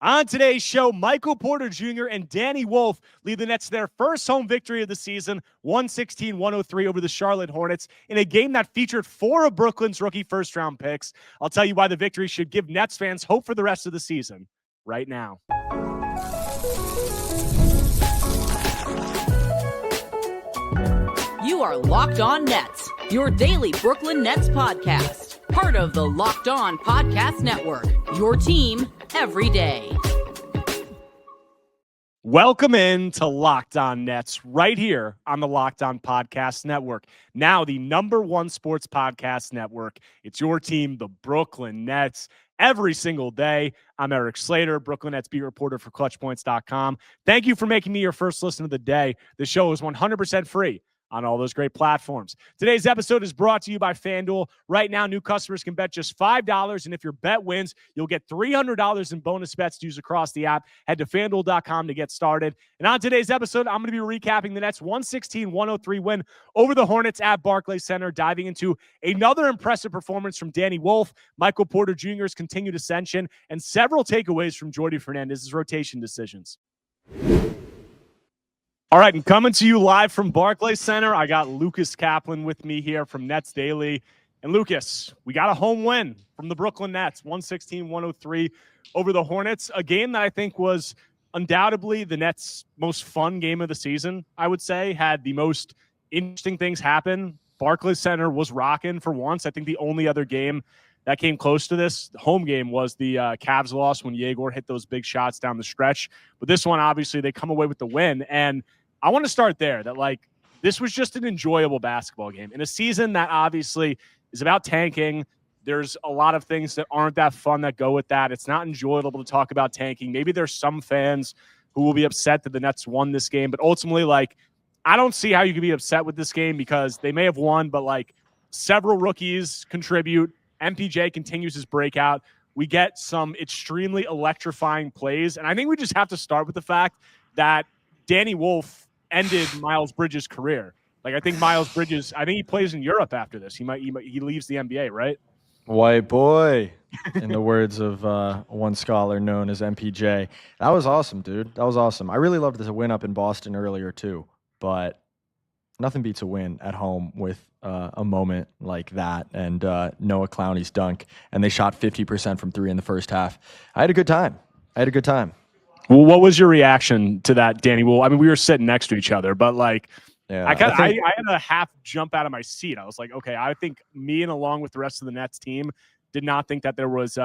On today's show, Michael Porter Jr. and Danny Wolf lead the Nets to their first home victory of the season, 116-103 over the Charlotte Hornets, in a game that featured 4 of Brooklyn's rookie first-round picks. I'll tell you why the victory should give Nets fans hope for the rest of the season right now. You are Locked On Nets, your daily Brooklyn Nets podcast. Part of the Locked On Podcast Network, your team every day. Welcome in to Locked On Nets right here on the Locked On Podcast Network. Now the #1 sports podcast network. It's your team, the Brooklyn Nets, every single day. I'm Erik Slater, Brooklyn Nets beat reporter for ClutchPoints.com. Thank you for making me your first listen of the day. The show is 100% free on all those great platforms. Today's episode is brought to you by FanDuel. Right now, new customers can bet just $5, and if your bet wins, you'll get $300 in bonus bets to use across the app. Head to FanDuel.com to get started. And on today's episode, I'm going to be recapping the Nets' 116-103 win over the Hornets at Barclays Center, diving into another impressive performance from Danny Wolf, Michael Porter Jr.'s continued ascension, and several takeaways from Jordi Fernandez's rotation decisions. All right, and coming to you live from Barclays Center, I got Lucas Kaplan with me here from Nets Daily. And Lucas, we got a home win from the Brooklyn Nets, 116-103 over the Hornets, a game that I think was undoubtedly the Nets' most fun game of the season, I would say, had the most interesting things happen. Barclays Center was rocking for once. I think the only other game that came close to this home game was the Cavs loss when Yegor hit those big shots down the stretch. But this one, obviously, they come away with the win. And I want to start there, that like this was just an enjoyable basketball game in a season that obviously is about tanking. There's a lot of things that aren't that fun that go with that. It's not enjoyable to talk about tanking. Maybe there's some fans who will be upset that the Nets won this game, but ultimately, like, I don't see how you can be upset with this game because they may have won, but like several rookies contribute. MPJ continues his breakout. We get some extremely electrifying plays, and I think we just have to start with the fact that Danny Wolf ended Miles Bridges' career. Like, I think Miles Bridges, I think he plays in Europe after this. He leaves the NBA, right? White boy, in the words of one scholar known as MPJ. That was awesome, dude. That was awesome. I really loved the win up in Boston earlier, too. But nothing beats a win at home with a moment like that and Noah Clowney's dunk. And they shot 50% from 3 in the first half. I had a good time. Well, what was your reaction to that, Danny? Well, I mean, we were sitting next to each other, but like, yeah, I had a half jump out of my seat. I was like, okay, I think me and along with the rest of the Nets team did not think that there was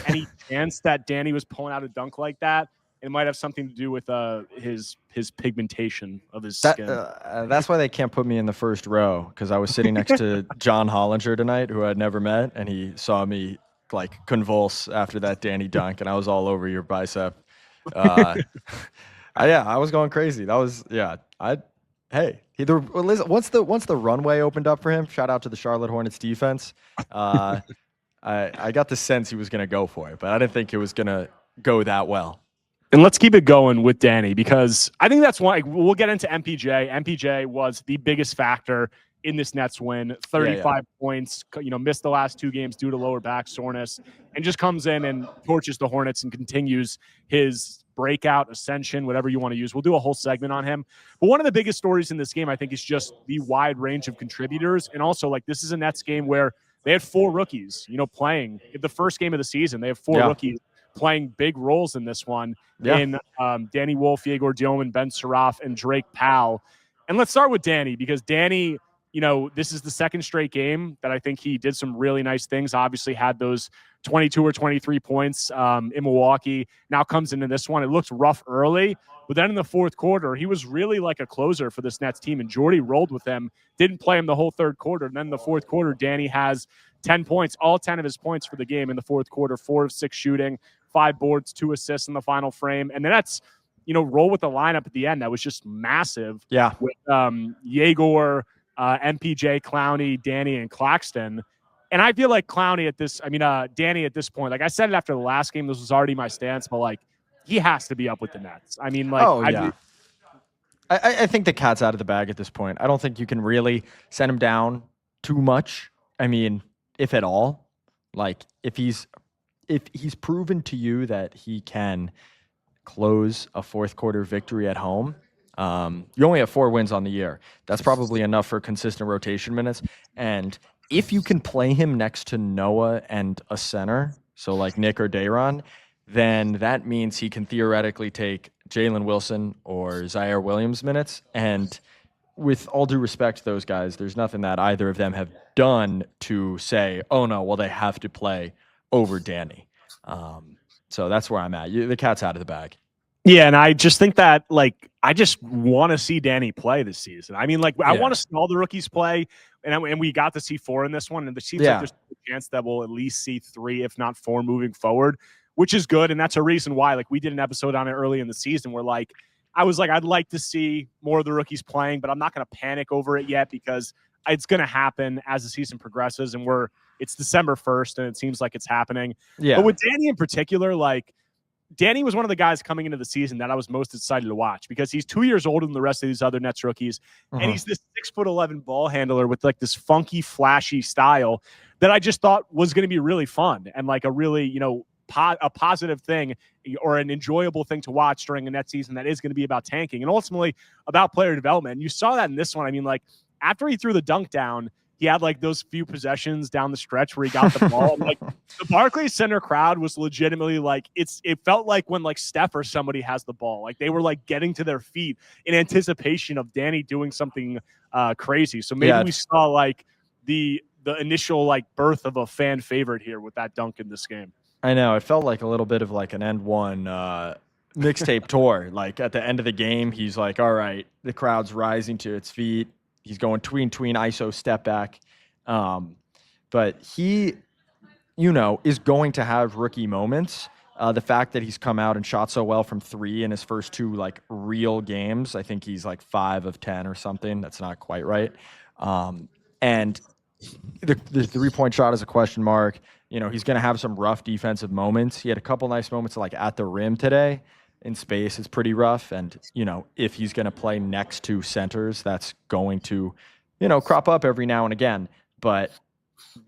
any chance that Danny was pulling out a dunk like that. It might have something to do with his pigmentation of his skin. That's why they can't put me in the first row, because I was sitting next to John Hollinger tonight, who I'd never met, and he saw me like convulse after that Danny dunk, and I was all over your bicep. I was going crazy. That was once the runway opened up for him, shout out to the Charlotte Hornets defense. I got the sense he was going to go for it, but I didn't think it was going to go that well. And let's keep it going with Danny, because I think that's why we'll get into MPJ. MPJ was the biggest factor in this Nets win. 35 points, missed the last 2 games due to lower back soreness, and just comes in and torches the Hornets and continues his breakout, ascension, whatever you want to use. We'll do a whole segment on him. But one of the biggest stories in this game, I think, is just the wide range of contributors. And also, like, this is a Nets game where they had 4 rookies, playing. The first game of the season, they have 4 rookies playing big roles in this one in Danny Wolf, Yegor Dillman, Ben Suraf, and Drake Powell. And let's start with Danny, because Danny, this is the second straight game that I think he did some really nice things. Obviously had those 22 or 23 points in Milwaukee. Now comes into this one. It looks rough early, but then in the fourth quarter, he was really like a closer for this Nets team, and Jordi rolled with him, didn't play him the whole third quarter. And then in the fourth quarter, Danny has 10 points, all 10 of his points for the game in the fourth quarter, 4 of 6 shooting, 5 boards, 2 assists in the final frame. And then that's, roll with the lineup at the end. That was just massive. Yeah. With Yegor, MPJ, Clowney, Danny, and Claxton. And I feel like Danny at this point, like I said it after the last game, this was already my stance, but like he has to be up with the Nets. I mean, like, I think the cat's out of the bag at this point. I don't think you can really send him down too much. I mean, if at all, like if he's if he's proven to you that he can close a fourth quarter victory at home, you only have 4 wins on the year. That's probably enough for consistent rotation minutes. And if you can play him next to Noah and a center, so like Nick or Dayron, then that means he can theoretically take Jalen Wilson or Zaire Williams minutes. And with all due respect to those guys, there's nothing that either of them have done to say, oh no, well, they have to play over Danny. So that's where I'm at. The cat's out of the bag. Yeah, and I just think that, like, I just want to see Danny play this season. I mean, like, I want to see all the rookies play, and we got to see 4 in this one, and it seems like there's a chance that we'll at least see 3, if not 4, moving forward, which is good, and that's a reason why, like, we did an episode on it early in the season where, like, I was like, I'd like to see more of the rookies playing, but I'm not going to panic over it yet because it's going to happen as the season progresses, and it's December 1st, and it seems like it's happening. Yeah. But with Danny in particular, like, Danny was one of the guys coming into the season that I was most excited to watch because he's 2 years older than the rest of these other Nets rookies. And he's this 6'11" ball handler with like this funky, flashy style that I just thought was going to be really fun and like a really, a positive thing or an enjoyable thing to watch during a net season that is going to be about tanking and ultimately about player development. And you saw that in this one. I mean, like, after he threw the dunk down, he had like those few possessions down the stretch where he got the ball. Like, the Barclays Center crowd was legitimately like, it felt like when like Steph or somebody has the ball, like they were like getting to their feet in anticipation of Danny doing something crazy. So maybe we saw like the initial like birth of a fan favorite here with that dunk in this game. I know. It felt like a little bit of like an end one mixtape tour. Like at the end of the game, he's like, all right, the crowd's rising to its feet. He's going tween, ISO, step back. But he, is going to have rookie moments. The fact that he's come out and shot so well from 3 in his first 2, like, real games, I think he's like 5 of 10 or something. That's not quite right. And the 3-point shot is a question mark. He's going to have some rough defensive moments. He had a couple nice moments like at the rim today. In space, it's pretty rough. And, if he's going to play next to centers, that's going to, crop up every now and again. But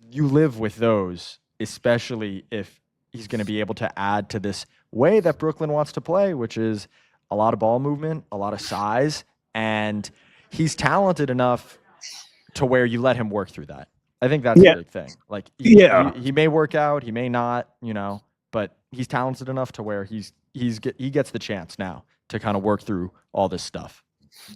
you live with those, especially if he's going to be able to add to this way that Brooklyn wants to play, which is a lot of ball movement, a lot of size. And he's talented enough to where you let him work through that. I think that's a big thing. Like, he may work out, he may not, but he's talented enough to where he gets the chance now to kind of work through all this stuff.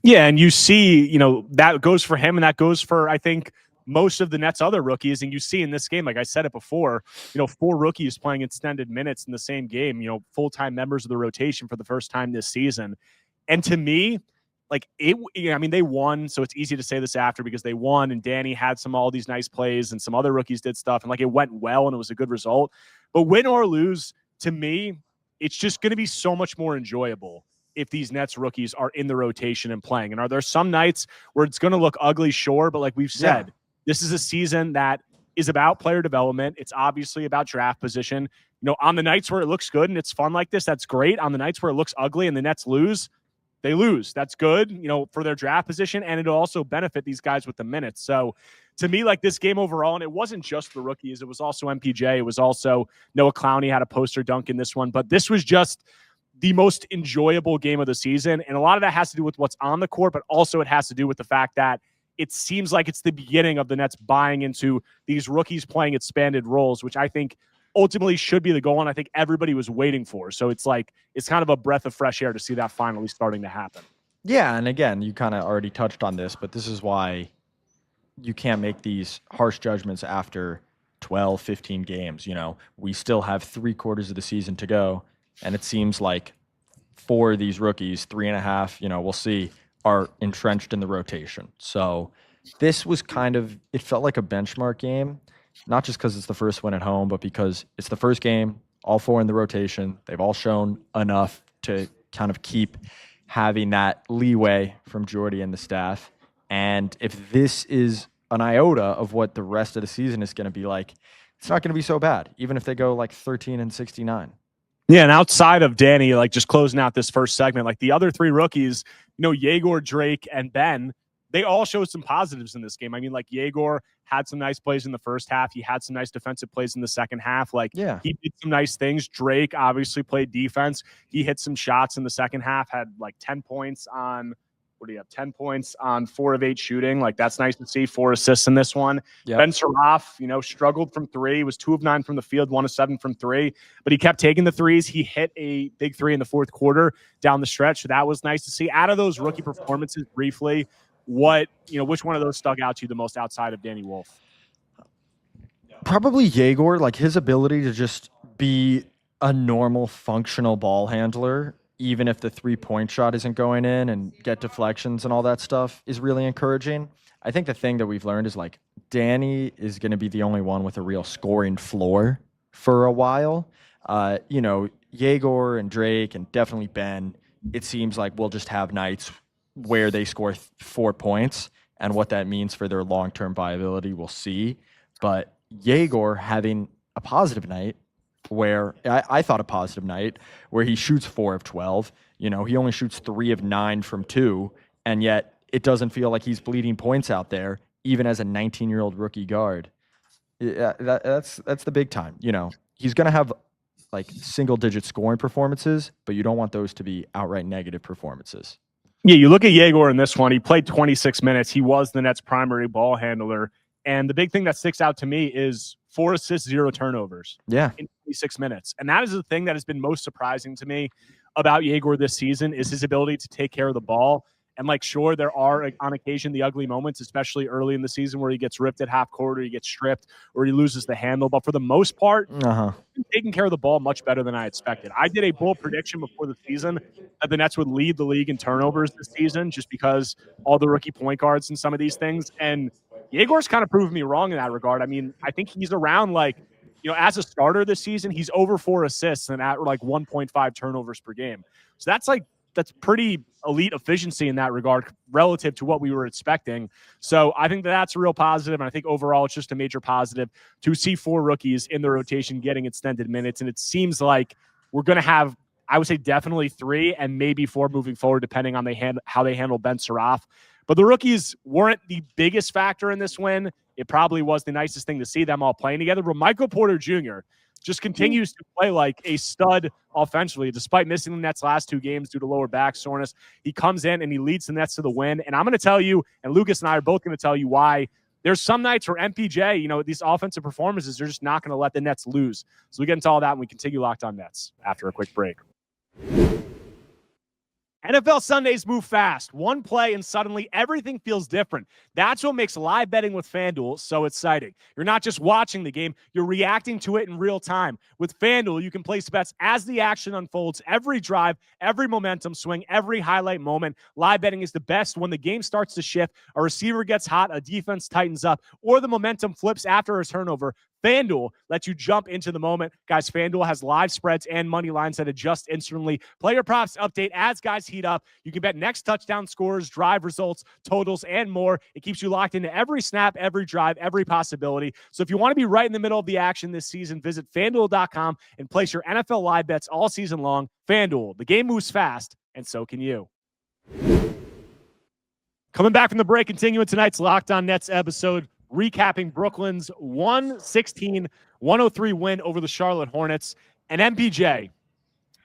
Yeah, and you see, that goes for him, and that goes for, I think, most of the Nets' other rookies. And you see in this game, like I said it before, 4 rookies playing extended minutes in the same game, full-time members of the rotation for the first time this season. And to me, like, they won, so it's easy to say this after because they won, and Danny had all these nice plays, and some other rookies did stuff, and like it went well, and it was a good result. But win or lose, to me, it's just going to be so much more enjoyable if these Nets rookies are in the rotation and playing. And are there some nights where it's going to look ugly? Sure. But like we've said, this is a season that is about player development. It's obviously about draft position. On the nights where it looks good and it's fun like this, that's great. On the nights where it looks ugly and the Nets lose, they lose. That's good, for their draft position. And it'll also benefit these guys with the minutes. So to me, like, this game overall, and it wasn't just the rookies, it was also MPJ. It was also Noah Clowney had a poster dunk in this one. But this was just the most enjoyable game of the season. And a lot of that has to do with what's on the court, but also it has to do with the fact that it seems like it's the beginning of the Nets buying into these rookies playing expanded roles, which I think ultimately should be the goal, and I think everybody was waiting for. So it's kind of a breath of fresh air to see that finally starting to happen. Yeah, and again, you kind of already touched on this, but this is why you can't make these harsh judgments after 12, 15 games. We still have 3 quarters of the season to go, and it seems like 4 of these rookies, 3.5, we'll see, are entrenched in the rotation. So this was it felt like a benchmark game. Not just because it's the first win at home, but because it's the first game, all 4 in the rotation. They've all shown enough to kind of keep having that leeway from Jordi and the staff. And if this is an iota of what the rest of the season is going to be like, it's not going to be so bad, even if they go like 13-69. Yeah, and outside of Danny, like just closing out this first segment, like the other 3 rookies, Yegor, Drake, and Ben, they all show some positives in this game. I mean, like Yegor had some nice plays in the first half. He had some nice defensive plays in the second half. Like, he did some nice things. Drake obviously played defense. He hit some shots in the second half, had like 10 points on, 10 points on 4 of 8 shooting. Like, that's nice to see. 4 assists in this one. Yep. Ben Saraf, struggled from 3, was 2 of 9 from the field, 1 of 7 from 3, but he kept taking the threes. He hit a big 3 in the fourth quarter down the stretch. So that was nice to see. Out of those rookie performances, briefly, which one of those stuck out to you the most outside of Danny Wolf? Probably Yegor. Like, his ability to just be a normal functional ball handler, even if the 3-point shot isn't going in, and get deflections and all that stuff, is really encouraging. I think the thing that we've learned is, like, Danny is going to be the only one with a real scoring floor for a while. Yegor and Drake and definitely Ben, it seems like we'll just have nights where they score 4 points, and what that means for their long-term viability, we'll see. But Yegor having a positive night, where I thought a positive night, where he shoots 4 of 12, he only shoots 3 of 9 from 2, and yet it doesn't feel like he's bleeding points out there, even as a 19-year-old rookie guard. That's the big time. He's going to have like single-digit scoring performances, but you don't want those to be outright negative performances. Yeah, you look at Yegor in this one. He played 26 minutes. He was the Nets' primary ball handler. And the big thing that sticks out to me is 4 assists, 0 turnovers. Yeah. In 26 minutes. And that is the thing that has been most surprising to me about Yegor this season, is his ability to take care of the ball. And, like, sure, there are on occasion the ugly moments, especially early in the season, where he gets ripped at half court, or he gets stripped, or he loses the handle. But for the most part, he's taking care of the ball much better than I expected. I did a bold prediction before the season that the Nets would lead the league in turnovers this season, just because all the rookie point guards and some of these things. And Yegor's kind of proved me wrong in that regard. I mean, I think he's around, like, as a starter this season, he's over 4 assists and at like 1.5 turnovers per game. So that's pretty elite efficiency in that regard relative to what we were expecting. So I think that's a real positive. And I think overall it's just a major positive to see 4 rookies in the rotation getting extended minutes. And it seems like we're going to have, I would say, definitely 3 and maybe 4 moving forward, depending on how they handle Ben Saraf. But the rookies weren't the biggest factor in this win. It probably was the nicest thing to see them all playing together. But Michael Porter Jr. just continues to play like a stud offensively, despite missing the Nets' last 2 games due to lower back soreness. He comes in and he leads the Nets to the win. And I'm going to tell you, and Lucas and I are both going to tell you why. There's some nights where MPJ, these offensive performances, they're just not going to let the Nets lose. So we get into all that and we continue Locked On Nets after a quick break. NFL Sundays move fast. One play and suddenly everything feels different. That's what makes live betting with FanDuel so exciting. You're not just watching the game, you're reacting to it in real time. With FanDuel, you can place bets as the action unfolds, every drive, every momentum swing, every highlight moment. Live betting is the best when the game starts to shift, a receiver gets hot, a defense tightens up, or the momentum flips after a turnover. FanDuel lets you jump into the moment. Guys, FanDuel has live spreads and money lines that adjust instantly. Player props update as guys heat up. You can bet next touchdown scores, drive results, totals, and more. It keeps you locked into every snap, every drive, every possibility. So if you want to be right in the middle of the action this season, visit FanDuel.com and place your NFL live bets all season long. FanDuel, the game moves fast, and so can you. Coming back from the break, continuing tonight's Locked On Nets episode, recapping Brooklyn's 116-103 win over the Charlotte Hornets. And MPJ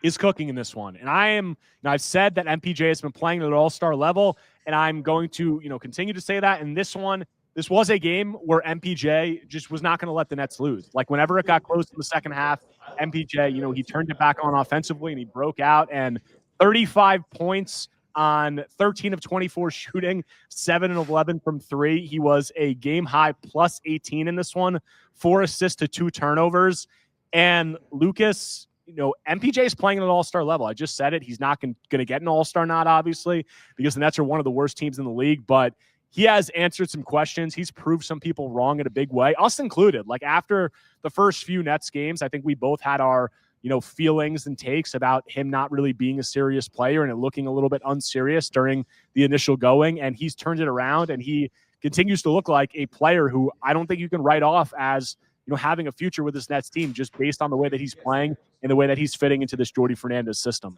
is cooking in this one. And I've said that MPJ has been playing at an all-star level, and I'm going to, continue to say that. And this was a game where MPJ just was not going to let the Nets lose. Like, whenever it got close to the second half, MPJ, he turned it back on offensively and he broke out, and 35 points on 13 of 24 shooting, 7 of 11 from 3. He was a game high plus 18 in this one, 4 assists to 2 turnovers. And Lucas, MPJ is playing at an all-star level. I just said it. He's not going to get an all-star nod, obviously, because the Nets are one of the worst teams in the league, but he has answered some questions. He's proved some people wrong in a big way, us included. Like, after the first few Nets games, I think we both had our feelings and takes about him not really being a serious player and it looking a little bit unserious during the initial going. And he's turned it around, and he continues to look like a player who I don't think you can write off as, having a future with this Nets team, just based on the way that he's playing and the way that he's fitting into this Jordi Fernandez system.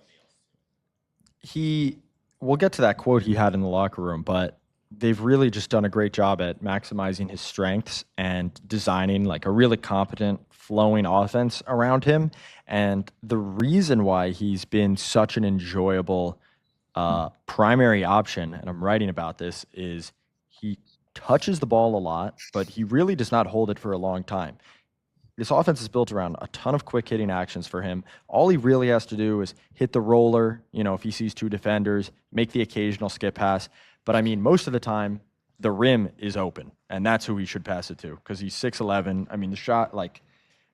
We'll get to that quote he had in the locker room, but they've really just done a great job at maximizing his strengths and designing like a really competent flowing offense around him. And the reason why he's been such an enjoyable primary option, and I'm writing about this, is he touches the ball a lot, but he really does not hold it for a long time. This offense is built around a ton of quick hitting actions for him. All he really has to do is hit the roller, if he sees two defenders, make the occasional skip pass. But I mean, most of the time, the rim is open, and that's who he should pass it to because he's 6'11". I mean, the shot, like,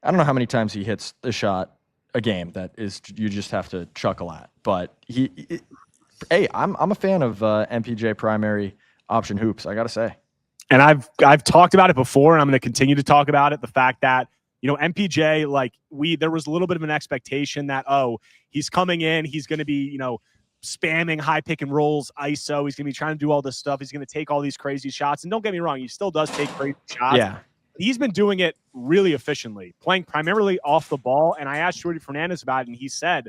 I don't know how many times he hits the shot a game that is you just have to chuckle at. But hey, I'm a fan of MPJ primary option hoops, I got to say. And I've talked about it before, and I'm going to continue to talk about it. The fact that MPJ, like there was a little bit of an expectation that, he's coming in, he's going to be, spamming high pick and rolls, ISO. He's going to be trying to do all this stuff. He's going to take all these crazy shots. And don't get me wrong, he still does take crazy shots. Yeah. He's been doing it really efficiently, playing primarily off the ball. And I asked Jordi Fernandez about it, and he said,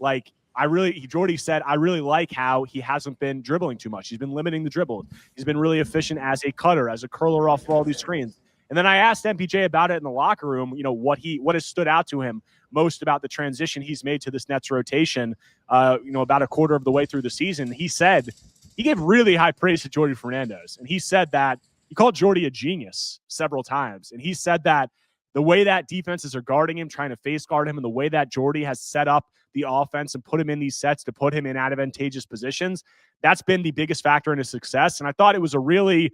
Jordi said, I really like how he hasn't been dribbling too much. He's been limiting the dribble. He's been really efficient as a cutter, as a curler off of all these screens. And then I asked MPJ about it in the locker room, what has stood out to him most about the transition he's made to this Nets rotation, about a quarter of the way through the season. He said he gave really high praise to Jordi Fernandez. And he said that he called Jordi a genius several times. And he said that the way that defenses are guarding him, trying to face guard him, and the way that Jordi has set up the offense and put him in these sets to put him in advantageous positions, that's been the biggest factor in his success. And I thought it was a really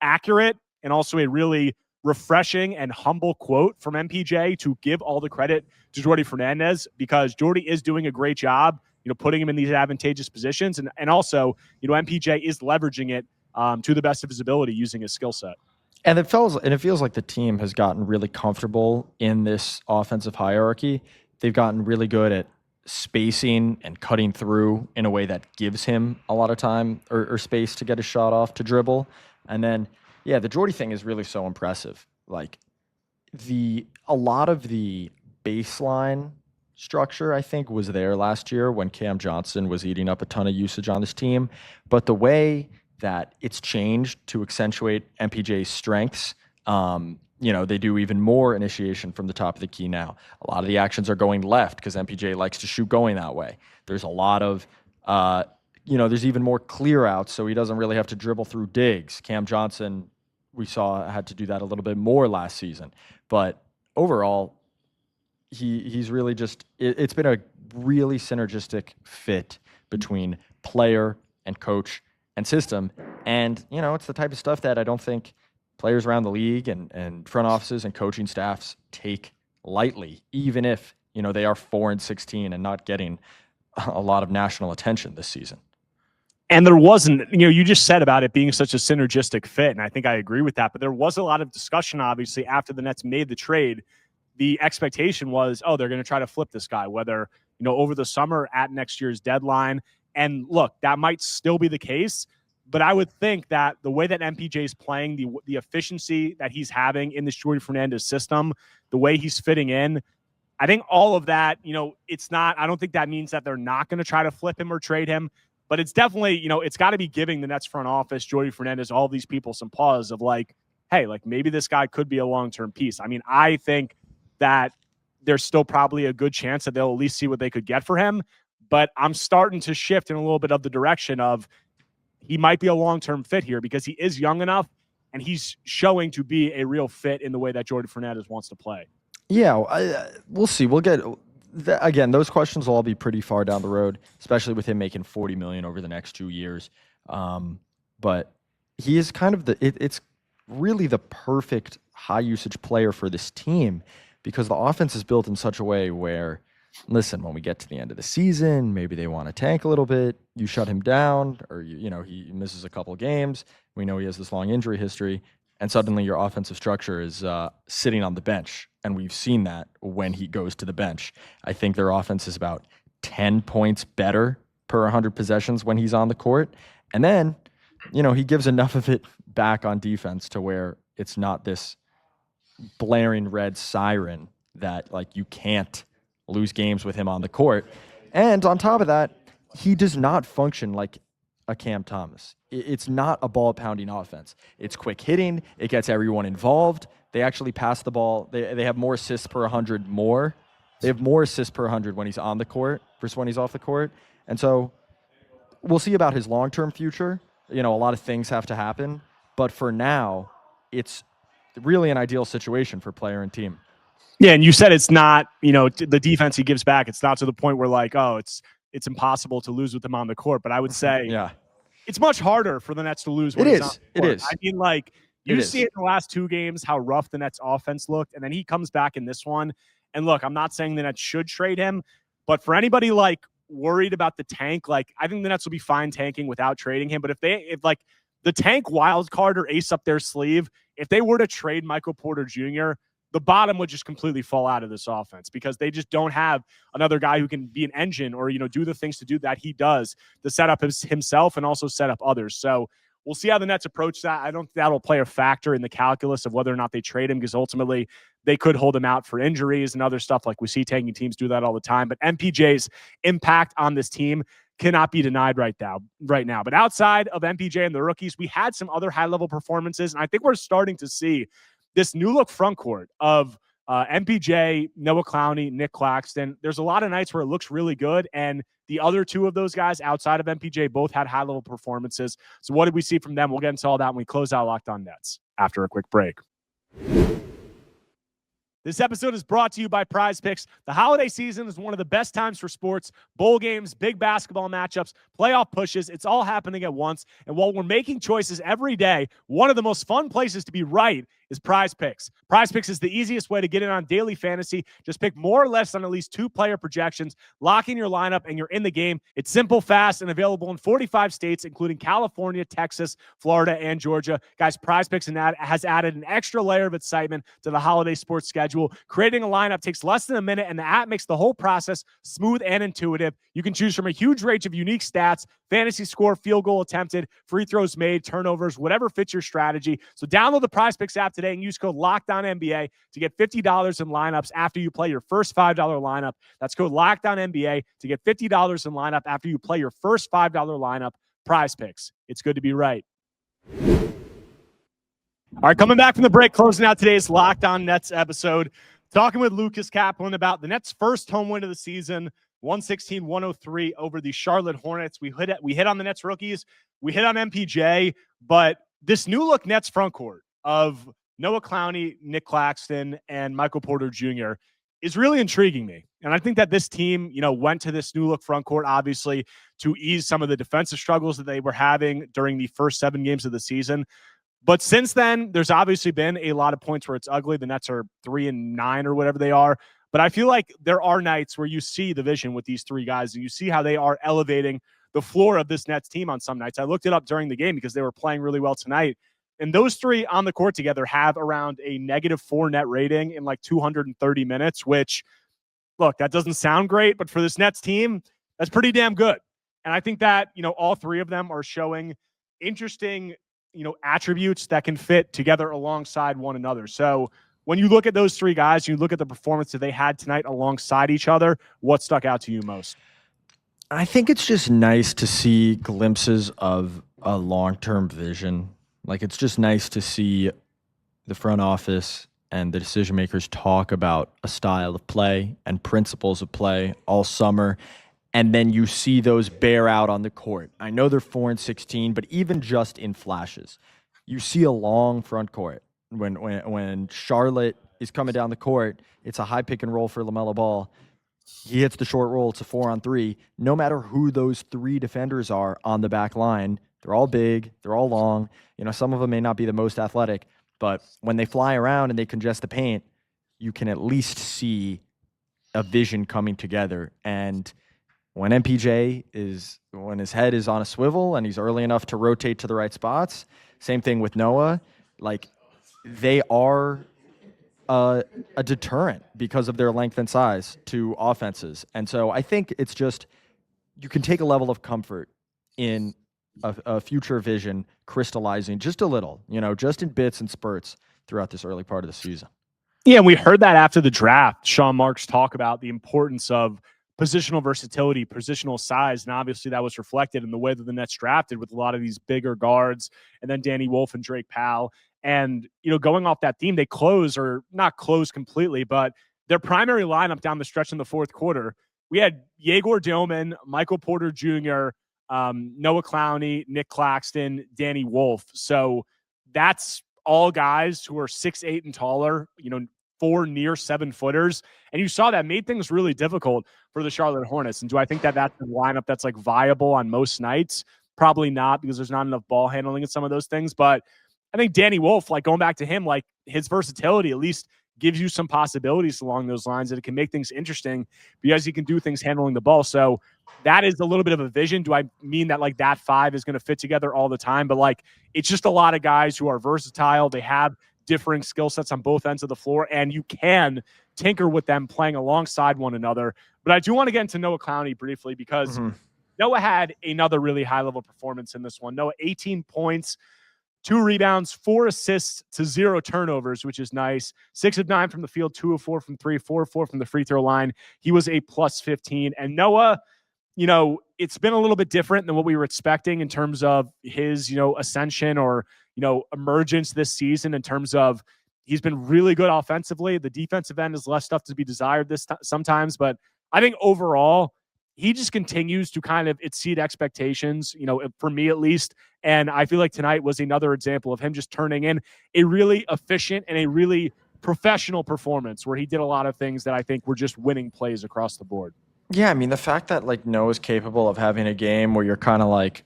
accurate and also a really refreshing and humble quote from MPJ to give all the credit to Jordi Fernandez, because Jordi is doing a great job, putting him in these advantageous positions. And also, MPJ is leveraging it to the best of his ability using his skill set. And it feels like the team has gotten really comfortable in this offensive hierarchy. They've gotten really good at spacing and cutting through in a way that gives him a lot of time or space to get a shot off to dribble. And then, yeah, the Jordi thing is really so impressive. Like a lot of the baseline structure, I think, was there last year when Cam Johnson was eating up a ton of usage on this team. But the way that it's changed to accentuate MPJ's strengths, they do even more initiation from the top of the key now. A lot of the actions are going left because MPJ likes to shoot going that way. There's a lot of, there's even more clear outs, so he doesn't really have to dribble through digs. Cam Johnson, we saw, had to do that a little bit more last season. But overall, he's really just, it's been a really synergistic fit between player and coach and system. And, it's the type of stuff that I don't think players around the league and front offices and coaching staffs take lightly, even if, they are 4-16 and not getting a lot of national attention this season. And there wasn't, you just said about it being such a synergistic fit, and I think I agree with that, but there was a lot of discussion, obviously, after the Nets made the trade. The expectation was, they're going to try to flip this guy, whether, over the summer at next year's deadline. And look, that might still be the case, but I would think that the way that MPJ is playing, the efficiency that he's having in this Jordi Fernandez system, the way he's fitting in, I think all of that, I don't think that means that they're not going to try to flip him or trade him, but it's definitely, it's got to be giving the Nets front office, Jordi Fernandez, all these people some pause of like, hey, like maybe this guy could be a long-term piece. I mean, I think that there's still probably a good chance that they'll at least see what they could get for him, but I'm starting to shift in a little bit of the direction of he might be a long-term fit here because he is young enough and he's showing to be a real fit in the way that Jordi Fernandez wants to play. Yeah, we'll see. We'll get again. Those questions will all be pretty far down the road, especially with him making $40 million over the next 2 years. But he is kind of it's really the perfect high usage player for this team because the offense is built in such a way where, listen, when we get to the end of the season, maybe they want to tank a little bit. You shut him down, or he misses a couple of games. We know he has this long injury history. And suddenly your offensive structure is sitting on the bench. And we've seen that when he goes to the bench. I think their offense is about 10 points better per 100 possessions when he's on the court. And then, he gives enough of it back on defense to where it's not this blaring red siren that, like, you can't lose games with him on the court. And on top of that, he does not function like a Cam Thomas. It's not a ball-pounding offense. It's quick hitting. It gets everyone involved. They actually pass the ball. They have more assists per 100 more. They have more assists per 100 when he's on the court versus when he's off the court. And so we'll see about his long-term future. A lot of things have to happen. But for now, it's really an ideal situation for player and team. Yeah, and you said it's not, the defense he gives back, it's not to the point where it's impossible to lose with him on the court. But I would say it's much harder for the Nets to lose when he's on the court. I mean, you see it in the last 2 games, how rough the Nets offense looked, and then he comes back in this one. And look, I'm not saying the Nets should trade him, but for anybody worried about the tank, I think the Nets will be fine tanking without trading him. But if the tank wild card or ace up their sleeve, if they were to trade Michael Porter Jr., the bottom would just completely fall out of this offense because they just don't have another guy who can be an engine or, do the things to do that he does to set up himself and also set up others. So we'll see how the Nets approach that. I don't think that'll play a factor in the calculus of whether or not they trade him because ultimately they could hold him out for injuries and other stuff like we see tanking teams do that all the time. But MPJ's impact on this team cannot be denied right now. But outside of MPJ and the rookies, we had some other high-level performances, and I think we're starting to see this new look front court of MPJ, Noah Clowney, Nick Claxton. There's a lot of nights where it looks really good, and the other 2 of those guys outside of MPJ both had high-level performances. So what did we see from them? We'll get into all that when we close out Locked On Nets after a quick break. This episode is brought to you by PrizePicks. The holiday season is one of the best times for sports, bowl games, big basketball matchups, playoff pushes. It's all happening at once. And while we're making choices every day, one of the most fun places to be right is PrizePicks. PrizePicks is the easiest way to get in on daily fantasy. Just pick more or less on at least 2 player projections, lock in your lineup, and you're in the game. It's simple, fast, and available in 45 states, including California, Texas, Florida, and Georgia. Guys, PrizePicks has added an extra layer of excitement to the holiday sports schedule. Creating a lineup takes less than a minute, and the app makes the whole process smooth and intuitive. You can choose from a huge range of unique stats, fantasy score, field goal attempted, free throws made, turnovers, whatever fits your strategy. So download the PrizePicks app today and use code LOCKDOWNNBA to get $50 in lineups after you play your first $5 lineup. That's code LOCKDOWNNBA to get $50 in lineup after you play your first $5 lineup. PrizePicks. It's good to be right. All right, coming back from the break, closing out today's Locked On Nets episode, talking with Lucas Kaplan about the Nets' first home win of the season, 116-103 over the Charlotte Hornets. We hit on the Nets rookies. We hit on MPJ, but this new look Nets front court of Noah Clowney, Nick Claxton, and Michael Porter Jr. is really intriguing me. And I think that this team, went to this new look front court, obviously, to ease some of the defensive struggles that they were having during the first 7 games of the season. But since then, there's obviously been a lot of points where it's ugly. The Nets are 3-9 or whatever they are. But I feel like there are nights where you see the vision with these 3 guys, and you see how they are elevating the floor of this Nets team on some nights. I looked it up during the game because they were playing really well tonight. And those 3 on the court together have around a -4 net rating in 230 minutes, which, look, that doesn't sound great, but for this Nets team, that's pretty damn good. And I think that, all 3 of them are showing interesting attributes that can fit together alongside one another. So when you look at those 3 guys, you look at the performance that they had tonight alongside each other, what stuck out to you most? I think it's just nice to see glimpses of a long-term vision. It's just nice to see the front office and the decision makers talk about a style of play and principles of play all summer. And then you see those bear out on the court. I know they're 4-16, but even just in flashes, you see a long front court. When Charlotte is coming down the court, it's a high pick and roll for LaMelo Ball. He hits the short roll. It's a 4-on-3. No matter who those 3 defenders are on the back line, they're all big. They're all long. Some of them may not be the most athletic, but when they fly around and they congest the paint, you can at least see a vision coming together. And when when his head is on a swivel and he's early enough to rotate to the right spots, same thing with Noah, they are a deterrent because of their length and size to offenses. And so I think it's just, you can take a level of comfort in a future vision crystallizing just a little, just in bits and spurts throughout this early part of the season. Yeah, and we heard that after the draft, Sean Marks talk about the importance of positional versatility, positional size, and obviously that was reflected in the way that the Nets drafted with a lot of these bigger guards, and then Danny Wolf and Drake Powell. And, going off that theme, they close, or not close completely, but their primary lineup down the stretch in the fourth quarter, we had Yegor Dillman, Michael Porter Jr., Noah Clowney, Nick Claxton, Danny Wolf. So that's all guys who are 6'8" and taller, 4 near 7-footers. And you saw that made things really difficult for the Charlotte Hornets. And do I think that that's a lineup that's like viable on most nights? Probably not, because there's not enough ball handling and some of those things. But I think Danny Wolf, like going back to him, like his versatility at least gives you some possibilities along those lines, that it can make things interesting because he can do things handling the ball. So that is a little bit of a vision. Do I mean that like that 5 is going to fit together all the time? But like, it's just a lot of guys who are versatile. They have differing skill sets on both ends of the floor, and you can tinker with them playing alongside one another. But I do want to get into Noah Clowney briefly, because Noah had another really high-level performance in this one. Noah, 18 points, 2 rebounds, 4 assists to 0 turnovers, which is nice. 6 of 9 from the field, 2 of 4 from 3, 4 of 4 from the free throw line. He was a plus 15. And Noah, it's been a little bit different than what we were expecting in terms of his, ascension or, emergence this season, in terms of he's been really good offensively. The defensive end is less stuff to be desired sometimes, but I think overall he just continues to kind of exceed expectations, for me at least. And I feel like tonight was another example of him just turning in a really efficient and a really professional performance, where he did a lot of things that I think were just winning plays across the board. Yeah, I mean, the fact that like Noah's capable of having a game where you're kind of like,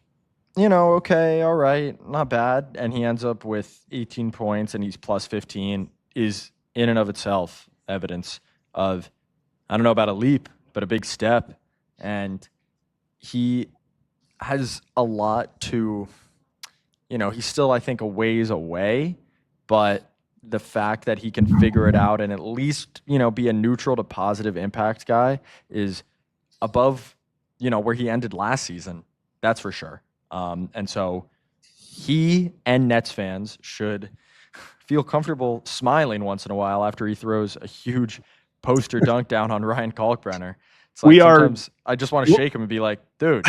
okay, all right, not bad, and he ends up with 18 points and he's plus 15 is in and of itself evidence of, I don't know about a leap, but a big step. And he has a lot to, he's still, I think, a ways away, but the fact that he can figure it out and at least, be a neutral to positive impact guy is above, where he ended last season. That's for sure. And so he and Nets fans should feel comfortable smiling once in a while after he throws a huge poster dunk down on Ryan Kalkbrenner. It's like sometimes I just want to shake him and be like, dude,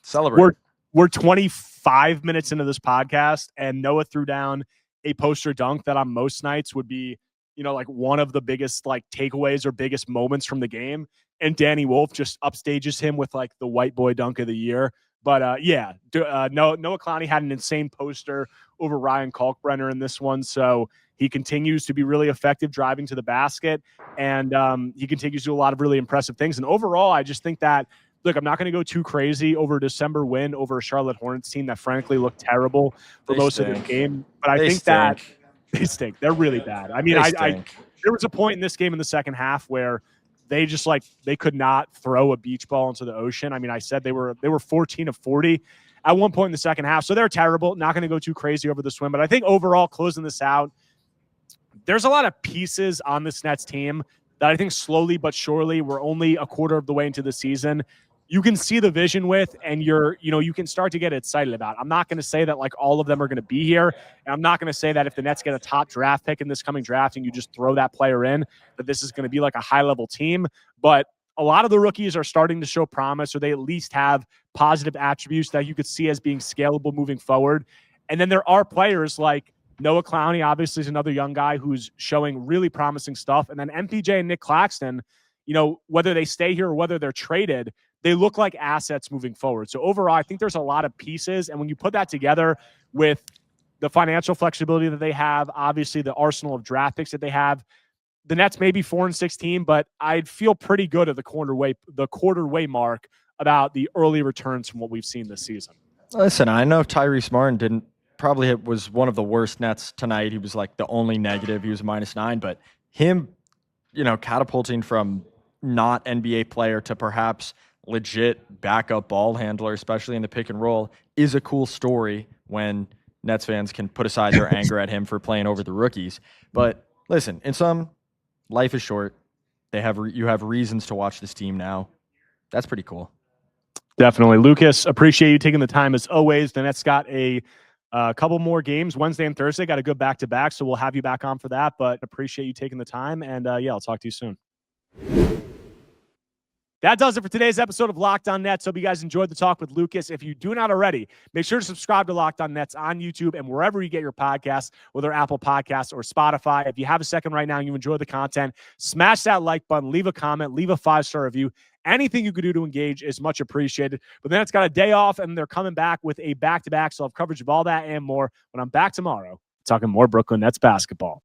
celebrate. We're 25 minutes into this podcast, and Noah threw down a poster dunk that on most nights would be, like one of the biggest like takeaways or biggest moments from the game. And Danny Wolf just upstages him with like the white boy dunk of the year. But Noah Clowney had an insane poster over Ryan Kalkbrenner in this one. So he continues to be really effective driving to the basket, and he continues to do a lot of really impressive things. And overall, I just think that, look, I'm not going to go too crazy over a December win over a Charlotte Hornets team that frankly looked terrible for most of the game. But I think that they stink. They're really bad. I mean, there was a point in this game in the second half where they just they could not throw a beach ball into the ocean. I mean, I said they were 14 of 40 at one point in the second half. So they're terrible. Not going to go too crazy over the swim. But I think overall, closing this out, there's a lot of pieces on this Nets team that I think slowly but surely, we're only a quarter of the way into the season, you can see the vision with, and you can start to get excited about. I'm not going to say that like all of them are going to be here. And I'm not going to say that if the Nets get a top draft pick in this coming draft and you just throw that player in, that this is going to be like a high level team. But a lot of the rookies are starting to show promise, or they at least have positive attributes that you could see as being scalable moving forward. And then there are players like Noah Clowney, obviously, is another young guy who's showing really promising stuff. And then MPJ and Nick Claxton, whether they stay here or whether they're traded, they look like assets moving forward. So overall, I think there's a lot of pieces. And when you put that together with the financial flexibility that they have, obviously the arsenal of draft picks that they have, the Nets may be 4-16, but I'd feel pretty good at the quarter way mark about the early returns from what we've seen this season. Listen, I know Tyrese Martin probably was one of the worst Nets tonight. He was like the only negative. He was -9, but him, catapulting from not NBA player to perhaps legit backup ball handler, especially in the pick and roll, is a cool story when Nets fans can put aside their anger at him for playing over the rookies. But listen, in some, life is short. You have reasons to watch this team now. That's pretty cool. Definitely. Lucas, appreciate you taking the time as always. The Nets got a couple more games Wednesday and Thursday. Got a good back-to-back, so we'll have you back on for that. But appreciate you taking the time, and I'll talk to you soon. That does it for today's episode of Locked On Nets. Hope you guys enjoyed the talk with Lucas. If you do not already, make sure to subscribe to Locked On Nets on YouTube and wherever you get your podcasts, whether Apple Podcasts or Spotify. If you have a second right now and you enjoy the content, smash that like button, leave a comment, leave a 5-star review. Anything you could do to engage is much appreciated. But then it's got a day off, and they're coming back with a back-to-back, so I'll have coverage of all that and more when I'm back tomorrow talking more Brooklyn Nets basketball.